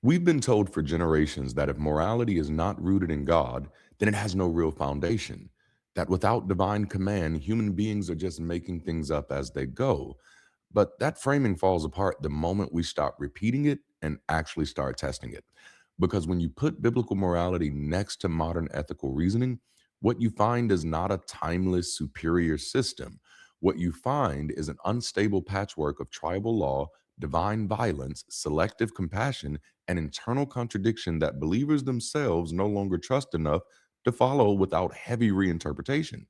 We've been told for generations that if morality is not rooted in God, then it has no real foundation. That without divine command, human beings are just making things up as they go. But that framing falls apart the moment we stop repeating it and actually start testing it. Because when you put biblical morality next to modern ethical reasoning, what you find is not a timeless, superior system. What you find is an unstable patchwork of tribal law, divine violence, selective compassion, and internal contradiction that believers themselves no longer trust enough to follow without heavy reinterpretation.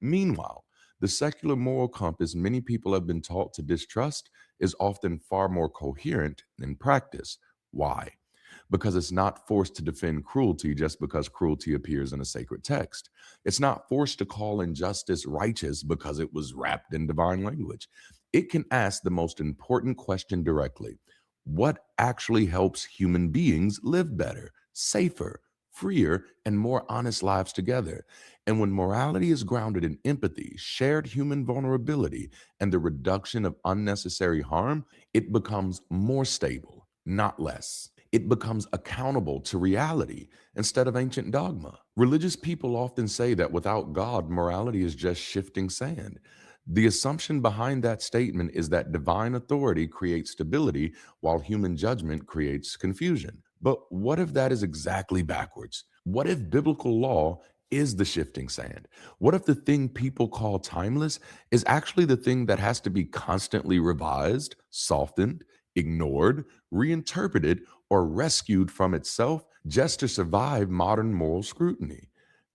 Meanwhile, the secular moral compass many people have been taught to distrust is often far more coherent in practice. Why? Because it's not forced to defend cruelty just because cruelty appears in a sacred text. It's not forced to call injustice righteous because it was wrapped in divine language. It can ask the most important question directly: what actually helps human beings live better, safer, freer, and more honest lives together? And when morality is grounded in empathy, shared human vulnerability, and the reduction of unnecessary harm, it becomes more stable, not less. It becomes accountable to reality instead of ancient dogma. Religious people often say that without God, morality is just shifting sand. The assumption behind that statement is that divine authority creates stability while human judgment creates confusion. But what if that is exactly backwards? What if biblical law is the shifting sand? What if the thing people call timeless is actually the thing that has to be constantly revised, softened, ignored, reinterpreted, or rescued from itself just to survive modern moral scrutiny?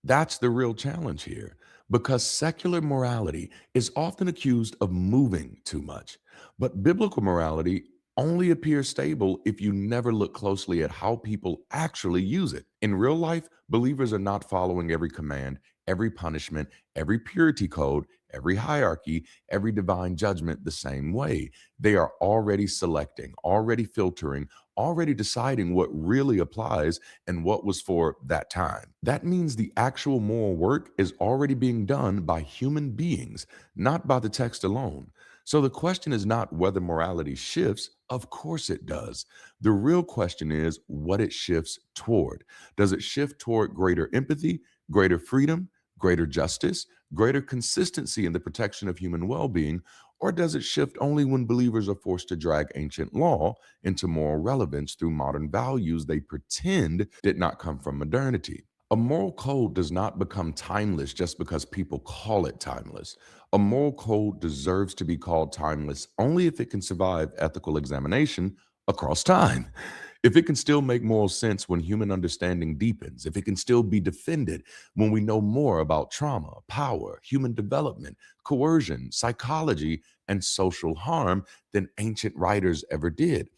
That's the real challenge here, because secular morality is often accused of moving too much. But biblical morality only appears stable if you never look closely at how people actually use it. In real life, believers are not following every command, every punishment, every purity code, every hierarchy, every divine judgment the same way. They are already selecting, already filtering, already deciding what really applies and what was for that time. That means the actual moral work is already being done by human beings, not by the text alone. So the question is not whether morality shifts. Of course it does. The real question is what it shifts toward. Does it shift toward greater empathy, greater freedom, greater justice, greater consistency in the protection of human well being? Or does it shift only when believers are forced to drag ancient law into moral relevance through modern values they pretend did not come from modernity? A moral code does not become timeless just because people call it timeless. A moral code deserves to be called timeless only if it can survive ethical examination across time. If it can still make moral sense when human understanding deepens, if it can still be defended when we know more about trauma, power, human development, coercion, psychology, and social harm than ancient writers ever did.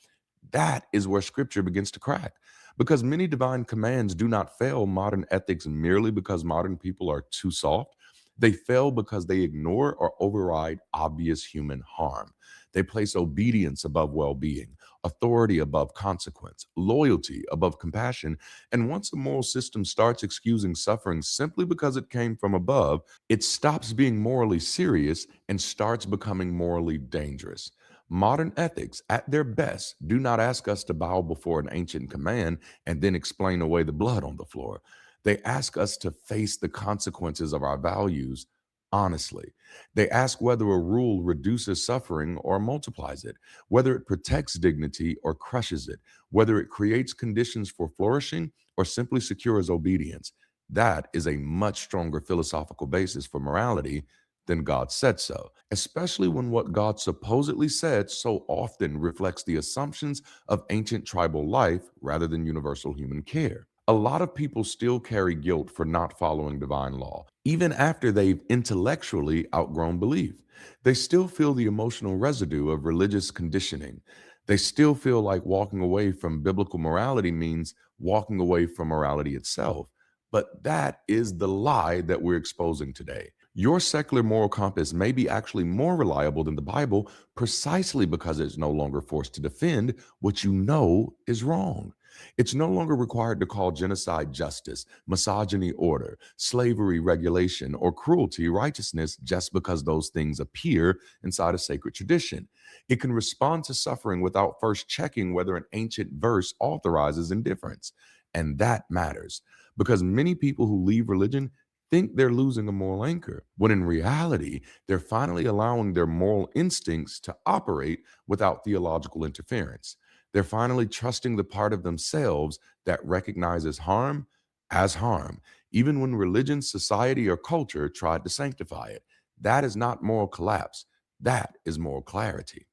That is where scripture begins to crack. Because many divine commands do not fail modern ethics merely because modern people are too soft. They fail because they ignore or override obvious human harm. They place obedience above well being, authority above consequence, loyalty above compassion. And once a moral system starts excusing suffering simply because it came from above, it stops being morally serious and starts becoming morally dangerous. Modern ethics, at their best, do not ask us to bow before an ancient command and then explain away the blood on the floor. They ask us to face the consequences of our values honestly. They ask whether a rule reduces suffering or multiplies it, whether it protects dignity or crushes it, whether it creates conditions for flourishing or simply secures obedience. That is a much stronger philosophical basis for morality than God said so, especially when what God supposedly said so often reflects the assumptions of ancient tribal life rather than universal human care. A lot of people still carry guilt for not following divine law, even after they've intellectually outgrown belief. They still feel the emotional residue of religious conditioning. They still feel like walking away from biblical morality means walking away from morality itself. But that is the lie that we're exposing today. Your secular moral compass may be actually more reliable than the Bible precisely because it's no longer forced to defend what you know is wrong. It's no longer required to call genocide justice, misogyny order, slavery regulation, or cruelty righteousness just because those things appear inside a sacred tradition. It can respond to suffering without first checking whether an ancient verse authorizes indifference. And that matters because many people who leave religion think they're losing a moral anchor, when in reality, they're finally allowing their moral instincts to operate without theological interference. They're finally trusting the part of themselves that recognizes harm as harm, even when religion, society, or culture tried to sanctify it. That is not moral collapse. That is moral clarity.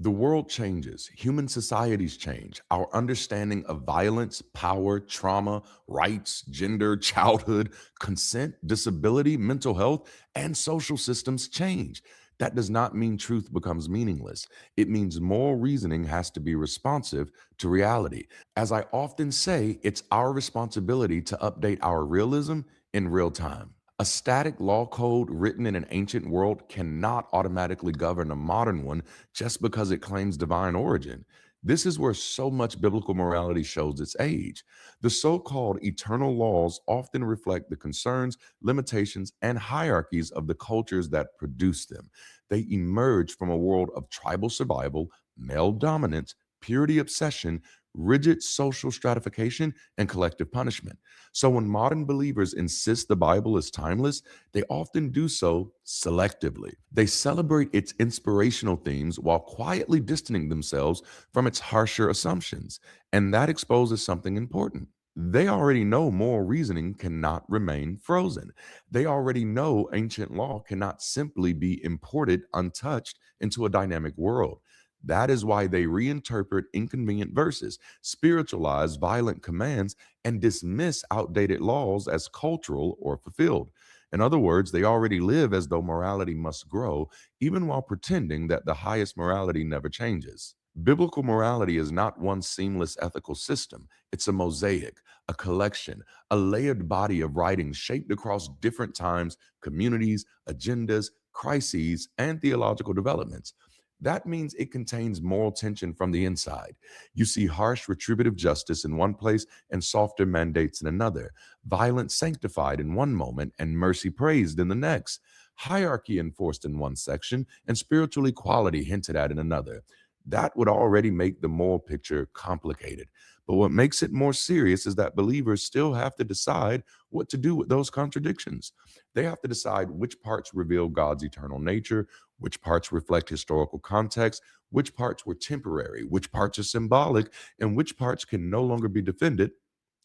The world changes, human societies change, our understanding of violence, power, trauma, rights, gender, childhood, consent, disability, mental health, and social systems change. That does not mean truth becomes meaningless. It means moral reasoning has to be responsive to reality. As I often say, it's our responsibility to update our realism in real time. A static law code written in an ancient world cannot automatically govern a modern one just because it claims divine origin. This is where so much biblical morality shows its age. The so called eternal laws often reflect the concerns, limitations, and hierarchies of the cultures that produce them. They emerge from a world of tribal survival, male dominance, purity obsession, rigid social stratification, and collective punishment. So when modern believers insist the Bible is timeless, they often do so selectively. They celebrate its inspirational themes while quietly distancing themselves from its harsher assumptions. And that exposes something important. They already know moral reasoning cannot remain frozen. They already know ancient law cannot simply be imported untouched into a dynamic world. That is why they reinterpret inconvenient verses, spiritualize violent commands, and dismiss outdated laws as cultural or fulfilled. In other words, they already live as though morality must grow, even while pretending that the highest morality never changes. Biblical morality is not one seamless ethical system. It's a mosaic, a collection, a layered body of writings shaped across different times, communities, agendas, crises, and theological developments. That means it contains moral tension from the inside. You see harsh retributive justice in one place and softer mandates in another, violence sanctified in one moment and mercy praised in the next, hierarchy enforced in one section and spiritual equality hinted at in another. That would already make the moral picture complicated. But what makes it more serious is that believers still have to decide what to do with those contradictions. They have to decide which parts reveal God's eternal nature, which parts reflect historical context, which parts were temporary, which parts are symbolic, and which parts can no longer be defended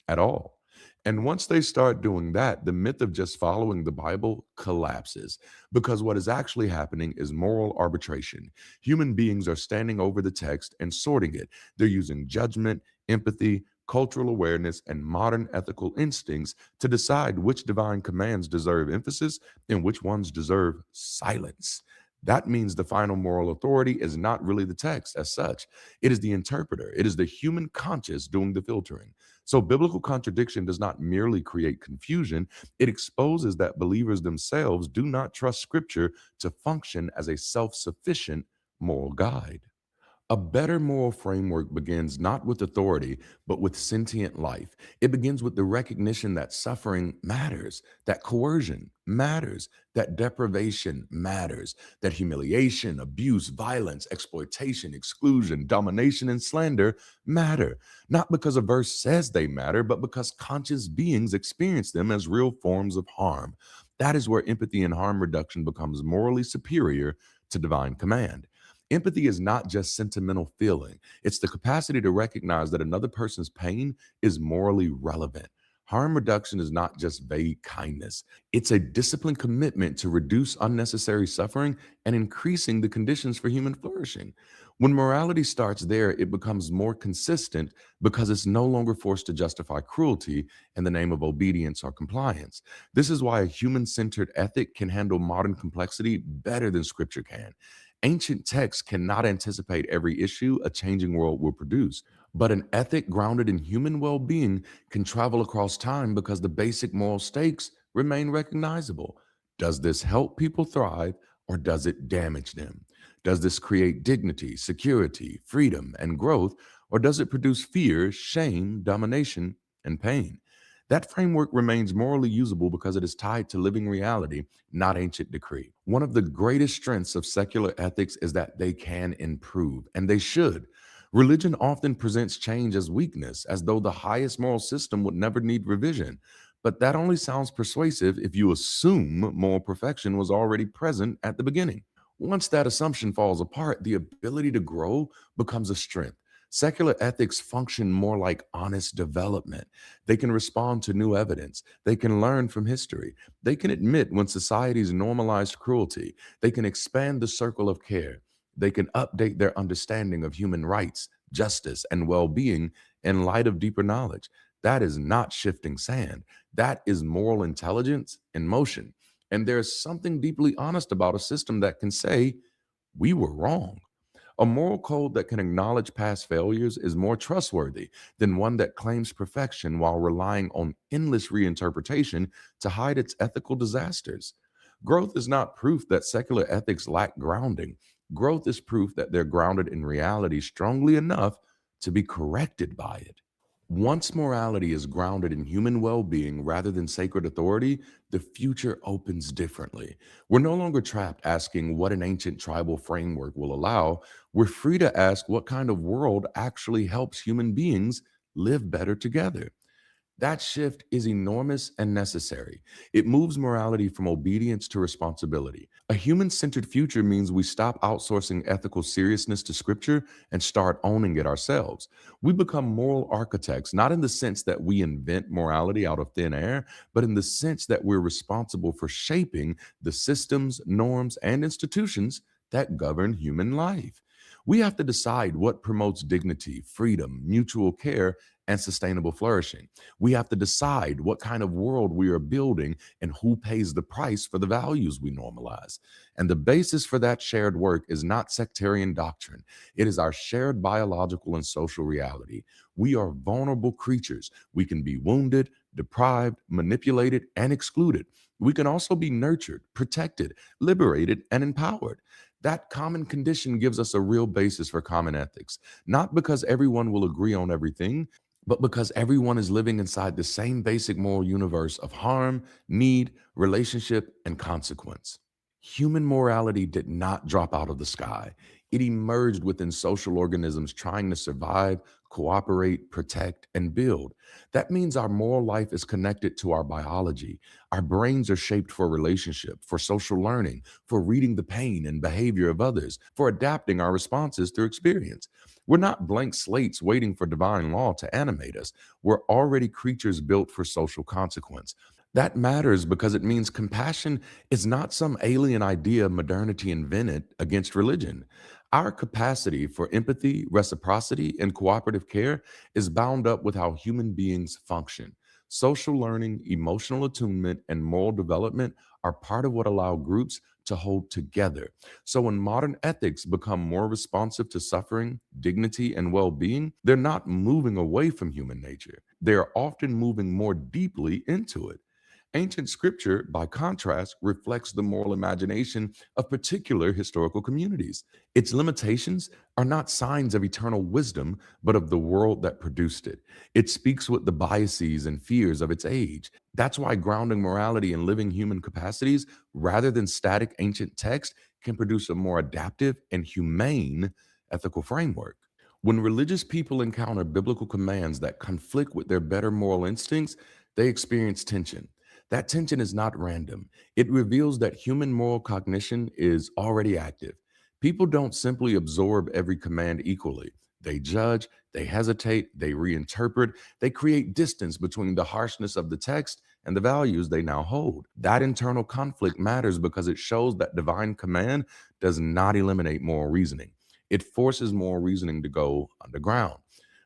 at all. And once they start doing that, the myth of just following the Bible collapses because what is actually happening is moral arbitration. Human beings are standing over the text and sorting it. They're using judgment, empathy, cultural awareness, and modern ethical instincts to decide which divine commands deserve emphasis and which ones deserve silence. That means the final moral authority is not really the text as such. It is the interpreter. It is the human conscious doing the filtering. So, biblical contradiction does not merely create confusion, it exposes that believers themselves do not trust Scripture to function as a self sufficient moral guide. A better moral framework begins not with authority, but with sentient life. It begins with the recognition that suffering matters, that coercion matters, that deprivation matters, that humiliation, abuse, violence, exploitation, exclusion, domination, and slander matter. Not because a verse says they matter, but because conscious beings experience them as real forms of harm. That is where empathy and harm reduction becomes morally superior to divine command. Empathy is not just sentimental feeling, it's the capacity to recognize that another person's pain is morally relevant. Harm reduction is not just vague kindness, it's a disciplined commitment to reduce unnecessary suffering and increasing the conditions for human flourishing. When morality starts there, it becomes more consistent because it's no longer forced to justify cruelty in the name of obedience or compliance. This is why a human centered ethic can handle modern complexity better than scripture can. Ancient texts cannot anticipate every issue a changing world will produce, but an ethic grounded in human well being can travel across time because the basic moral stakes remain recognizable. Does this help people thrive or does it damage them? Does this create dignity, security, freedom, and growth? Or does it produce fear, shame, domination, and pain? That framework remains morally usable because it is tied to living reality, not ancient decree. One of the greatest strengths of secular ethics is that they can improve, and they should. Religion often presents change as weakness, as though the highest moral system would never need revision. But that only sounds persuasive if you assume moral perfection was already present at the beginning. Once that assumption falls apart, the ability to grow becomes a strength. Secular ethics function more like honest development. They can respond to new evidence. They can learn from history. They can admit when societies normalized cruelty. They can expand the circle of care. They can update their understanding of human rights, justice, and well being in light of deeper knowledge. That is not shifting sand. That is moral intelligence in motion. And there's something deeply honest about a system that can say, we were wrong. A moral code that can acknowledge past failures is more trustworthy than one that claims perfection while relying on endless reinterpretation to hide its ethical disasters. Growth is not proof that secular ethics lack grounding. Growth is proof that they're grounded in reality strongly enough to be corrected by it. Once morality is grounded in human well being rather than sacred authority, the future opens differently. We're no longer trapped asking what an ancient tribal framework will allow. We're free to ask what kind of world actually helps human beings live better together. That shift is enormous and necessary. It moves morality from obedience to responsibility. A human centered future means we stop outsourcing ethical seriousness to scripture and start owning it ourselves. We become moral architects, not in the sense that we invent morality out of thin air, but in the sense that we're responsible for shaping the systems, norms, and institutions that govern human life. We have to decide what promotes dignity, freedom, mutual care, and sustainable flourishing. We have to decide what kind of world we are building and who pays the price for the values we normalize. And the basis for that shared work is not sectarian doctrine, it is our shared biological and social reality. We are vulnerable creatures. We can be wounded, deprived, manipulated, and excluded. We can also be nurtured, protected, liberated, and empowered. That common condition gives us a real basis for common ethics, not because everyone will agree on everything, but because everyone is living inside the same basic moral universe of harm, need, relationship, and consequence. Human morality did not drop out of the sky. It emerged within social organisms trying to survive, cooperate, protect, and build. That means our moral life is connected to our biology. Our brains are shaped for relationship, for social learning, for reading the pain and behavior of others, for adapting our responses through experience. We're not blank slates waiting for divine law to animate us. We're already creatures built for social consequence. That matters because it means compassion is not some alien idea modernity invented against religion. Our capacity for empathy, reciprocity, and cooperative care is bound up with how human beings function. Social learning, emotional attunement, and moral development are part of what allow groups to hold together. So when modern ethics become more responsive to suffering, dignity, and well being, they're not moving away from human nature. They are often moving more deeply into it. Ancient scripture, by contrast, reflects the moral imagination of particular historical communities. Its limitations are not signs of eternal wisdom, but of the world that produced it. It speaks with the biases and fears of its age. That's why grounding morality in living human capacities, rather than static ancient text, can produce a more adaptive and humane ethical framework. When religious people encounter biblical commands that conflict with their better moral instincts, they experience tension. That tension is not random. It reveals that human moral cognition is already active. People don't simply absorb every command equally. They judge, they hesitate, they reinterpret, they create distance between the harshness of the text and the values they now hold. That internal conflict matters because it shows that divine command does not eliminate moral reasoning. It forces moral reasoning to go underground.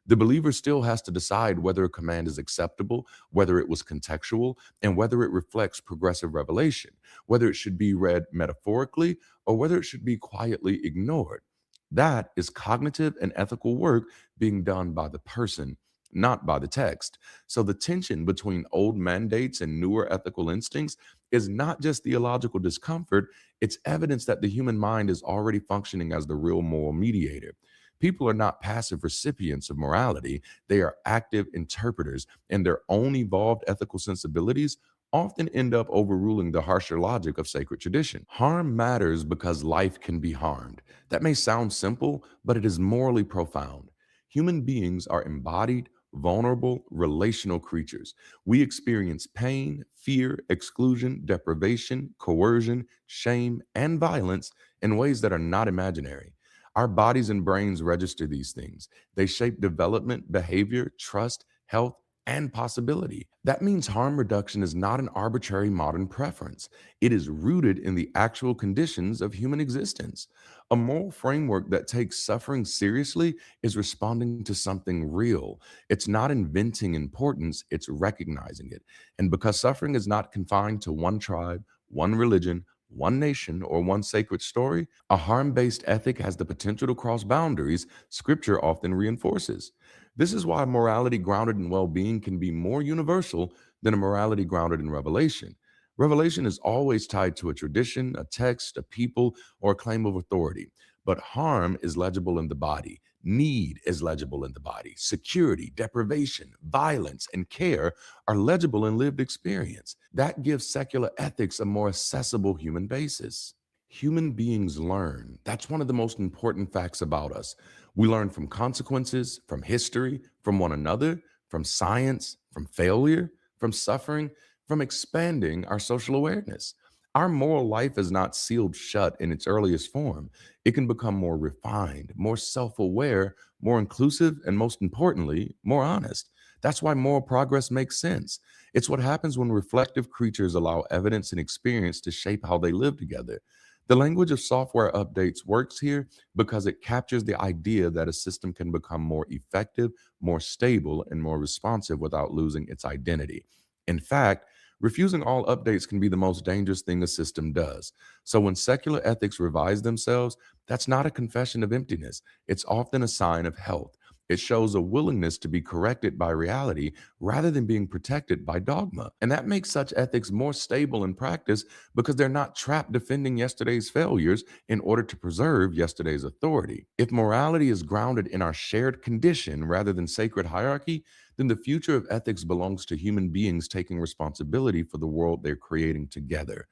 The believer still has to decide whether a command is acceptable, whether it was contextual, and whether it reflects progressive revelation, whether it should be read metaphorically or whether it should be quietly ignored. That is cognitive and ethical work being done by the person, not by the text. So the tension between old mandates and newer ethical instincts is not just theological discomfort, it's evidence that the human mind is already functioning as the real moral mediator. People are not passive recipients of morality, they are active interpreters, and their own evolved ethical sensibilities often end up overruling the harsher logic of sacred tradition. Harm matters because life can be harmed. That may sound simple, but it is morally profound. Human beings are embodied, vulnerable, relational creatures. We experience pain, fear, exclusion, deprivation, coercion, shame, and violence in ways that are not imaginary. Our bodies and brains register these things. They shape development, behavior, trust, health, and possibility. That means harm reduction is not an arbitrary modern preference. It is rooted in the actual conditions of human existence. A moral framework that takes suffering seriously is responding to something real. It's not inventing importance, it's recognizing it. And because suffering is not confined to one tribe, one religion, one nation, or one sacred story, a harm based ethic has the potential to cross boundaries scripture often reinforces. This is why morality grounded in well being can be more universal than a morality grounded in revelation. Revelation is always tied to a tradition, a text, a people, or a claim of authority. But harm is legible in the body. Need is legible in the body. Security, deprivation, violence, and care are legible in lived experience. That gives secular ethics a more accessible human basis. Human beings learn. That's one of the most important facts about us. We learn from consequences, from history, from one another, from science, from failure, from suffering, from expanding our social awareness. Our moral life is not sealed shut in its earliest form. It can become more refined, more self aware, more inclusive, and most importantly, more honest. That's why moral progress makes sense. It's what happens when reflective creatures allow evidence and experience to shape how they live together. The language of software updates works here because it captures the idea that a system can become more effective, more stable, and more responsive without losing its identity. In fact, refusing all updates can be the most dangerous thing a system does. So when secular ethics revise themselves, that's not a confession of emptiness. It's often a sign of health. It shows a willingness to be corrected by reality rather than being protected by dogma. And that makes such ethics more stable in practice because they're not trapped defending yesterday's failures in order to preserve yesterday's authority. If morality is grounded in our shared condition rather than sacred hierarchy, then the future of ethics belongs to human beings taking responsibility for the world they're creating together.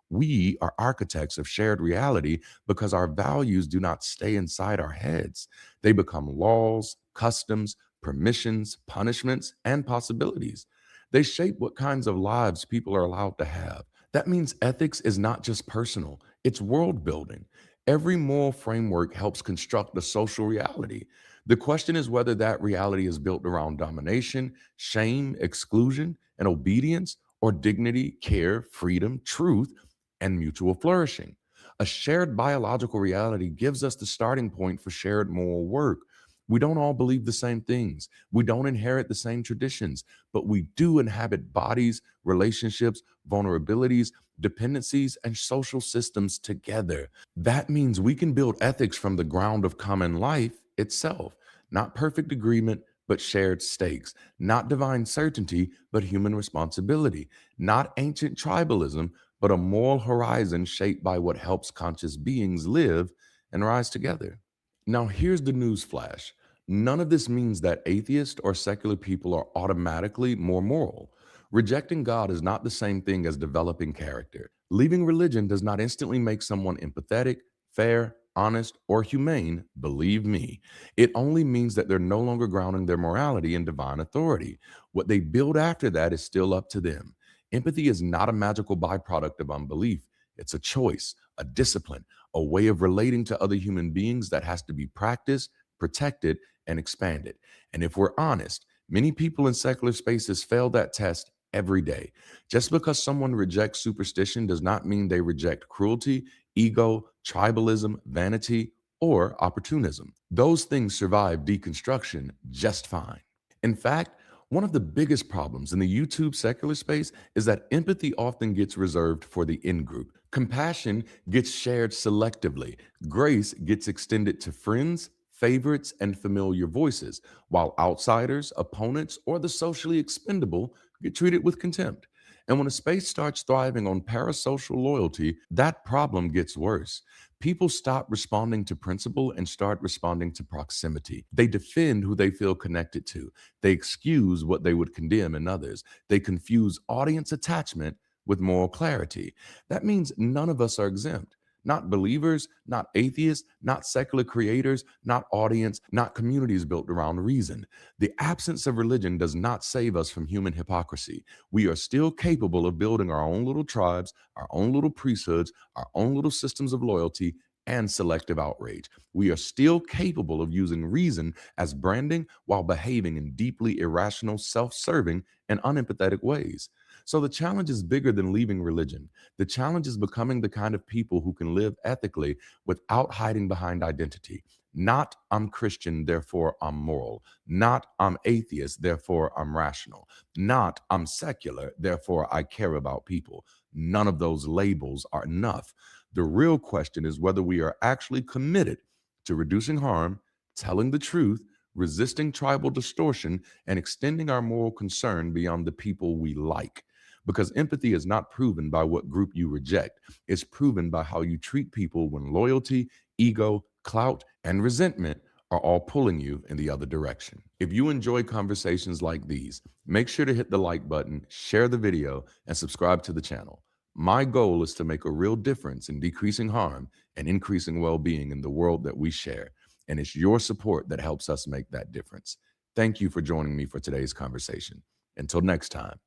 We are architects of shared reality because our values do not stay inside our heads. They become laws, customs, permissions, punishments, and possibilities. They shape what kinds of lives people are allowed to have. That means ethics is not just personal, it's world building. Every moral framework helps construct the social reality. The question is whether that reality is built around domination, shame, exclusion, and obedience, or dignity, care, freedom, truth, and mutual flourishing. A shared biological reality gives us the starting point for shared moral work. We don't all believe the same things. We don't inherit the same traditions, but we do inhabit bodies, relationships, vulnerabilities, dependencies, and social systems together. That means we can build ethics from the ground of common life itself, not perfect agreement, but shared stakes, not divine certainty, but human responsibility, not ancient tribalism, but a moral horizon shaped by what helps conscious beings live and rise together. Now, here's the news flash. None of this means that atheist or secular people are automatically more moral. Rejecting God is not the same thing as developing character. Leaving religion does not instantly make someone empathetic, fair, honest, or humane, believe me. It only means that they're no longer grounding their morality in divine authority. What they build after that is still up to them. Empathy is not a magical byproduct of unbelief. It's a choice, a discipline, a way of relating to other human beings that has to be practiced, protected, and expanded. And if we're honest, many people in secular spaces fail that test every day. Just because someone rejects superstition does not mean they reject cruelty, ego, tribalism, vanity, or opportunism. Those things survive deconstruction just fine. In fact, one of the biggest problems in the YouTube secular space is that empathy often gets reserved for the in group. Compassion gets shared selectively. Grace gets extended to friends, favorites, and familiar voices, while outsiders, opponents, or the socially expendable get treated with contempt. And when a space starts thriving on parasocial loyalty, that problem gets worse. People stop responding to principle and start responding to proximity. They defend who they feel connected to. They excuse what they would condemn in others. They confuse audience attachment with moral clarity. That means none of us are exempt. Not believers, not atheists, not secular creators, not audience, not communities built around reason. The absence of religion does not save us from human hypocrisy. We are still capable of building our own little tribes, our own little priesthoods, our own little systems of loyalty and selective outrage. We are still capable of using reason as branding while behaving in deeply irrational, self serving, and unempathetic ways. So the challenge is bigger than leaving religion. The challenge is becoming the kind of people who can live ethically without hiding behind identity. Not I'm Christian, therefore I'm moral. Not I'm atheist, therefore I'm rational. Not I'm secular, therefore I care about people. None of those labels are enough. The real question is whether we are actually committed to reducing harm, telling the truth, resisting tribal distortion, and extending our moral concern beyond the people we like. Because empathy is not proven by what group you reject, it's proven by how you treat people when loyalty, ego, clout, and resentment are all pulling you in the other direction. If you enjoy conversations like these, make sure to hit the like button, share the video, and subscribe to the channel. My goal is to make a real difference in decreasing harm and increasing well-being in the world that we share. And it's your support that helps us make that difference. Thank you for joining me for today's conversation. Until next time,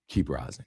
keep rising.